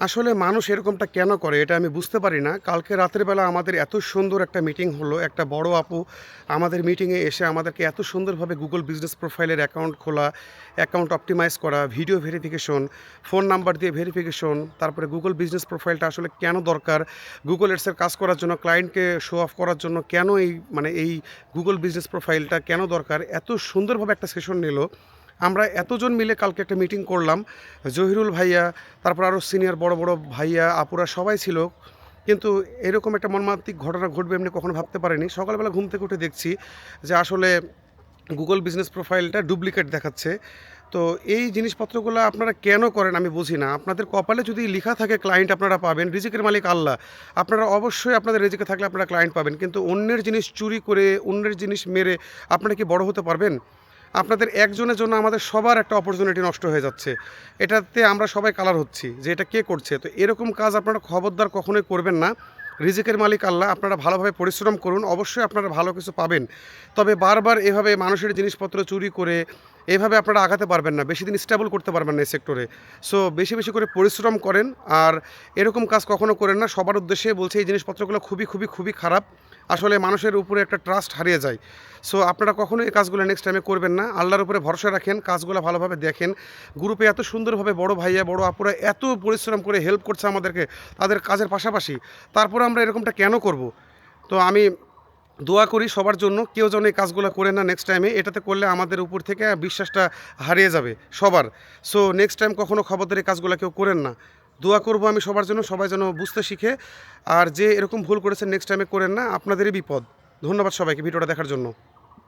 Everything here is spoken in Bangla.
আসলে মানুষ এরকমটা কেন করে এটা আমি বুঝতে পারি না। কালকে রাতের বেলা আমাদের এত সুন্দর একটা মিটিং হলো। একটা বড় আপু আমাদের মিটিংয়ে এসে আমাদেরকে এত সুন্দরভাবে Google বিজনেস প্রোফাইলের অ্যাকাউন্ট খোলা, অ্যাকাউন্ট অপটিমাইজ করা, ভিডিও ভেরিফিকেশন, ফোন নাম্বার দিয়ে ভেরিফিকেশন, তারপরে Google বিজনেস প্রোফাইলটা আসলে কেন দরকার? Google Ads এর কাজ করার জন্য ক্লায়েন্টকে শো অফ করার জন্য কেন এই Google বিজনেস প্রোফাইলটা কেন দরকার? এত সুন্দরভাবে একটা সেশন নিল। আমরা এতজন মিলে কালকে একটা মিটিং করলাম। জহিরুল ভাইয়া, তারপর আরও সিনিয়র বড়, বড় ভাইয়া, আপুরা সবাই ছিল। কিন্তু এরকম একটা মর্মান্তিক ঘটনা ঘটবে এমনি কখনো ভাবতে পারিনি। সকালবেলা ঘুম থেকে উঠে দেখছি যে আসলে Google বিজনেস প্রোফাইলটা ডুপ্লিকেট দেখাচ্ছে। তো এই জিনিসপত্রগুলো আপনারা কেন করেন আমি বুঝি না। আপনাদের কপালে যদি লিখা থাকে ক্লায়েন্ট আপনারা পাবেন, রিজিকের মালিক আল্লাহ। আপনারা অবশ্যই আপনাদের রিজিকে থাকলে আপনারা ক্লায়েন্ট পাবেন। কিন্তু অন্যের জিনিস চুরি করে, অন্যের জিনিস মেরে আপনারা কি বড় হতে পারবেন? আপনাদের একজনের জন্য আমাদের সবার একটা অপরচুনিটি নষ্ট হয়ে যাচ্ছে। এটাতে আমরা সবাই কালার হচ্ছি যে এটা কে করছে। তো এরকম কাজ আপনারা খবরদার কখনোই করবেন না। রিজিকের মালিক আল্লাহ। আপনারা ভালোভাবে পরিশ্রম করুন। অবশ্যই আপনারা ভালো কিছু পাবেন। তবে বারবার এভাবে মানুষের জিনিসপত্র চুরি করে এভাবে আপনারা আগাতে পারবেন না। বেশিদিন স্টেবল করতে পারবেন না এই সেক্টরে। সো বেশি, বেশি করে পরিশ্রম করেন। আর এরকম কাজ কখনো করেন না। সবার উদ্দেশ্যে বলছি এই জিনিসপত্রগুলো খুবই খারাপ। আসলে মানুষের উপরে একটা ট্রাস্ট হারিয়ে যায়। সো আপনারা কখনোই এই কাজগুলো নেক্সট টাইমে করবেন না। আল্লাহর উপরে ভরসা রাখেন, কাজগুলো ভালোভাবে দেখেন। গ্রুপে এত সুন্দরভাবে বড় ভাইয়া, বড় আপুরা এত পরিশ্রম করে হেল্প করছে আমাদেরকে তাদের কাজের পাশাপাশি। তারপরে আমরা এরকমটা কেন করব? তো আমি দোয়া করি সবার জন্য কেউ যেন এই কাজগুলো করে না নেক্সট টাইমে। এটাতে করলে আমাদের উপর থেকে বিশ্বাসটা হারিয়ে যাবে সবার। সো নেক্সট টাইম কখনো খবরদার এই কাজগুলো কেউ করেন না। দোয়া করব আমি সবার জন্য, সবাই যেন বুঝতে শিখে। আর যে এরকম ভুল করেছেন নেক্সট টাইমে করেন না, আপনাদেরই বিপদ। ধন্যবাদ সবাইকে ভিডিওটা দেখার জন্য।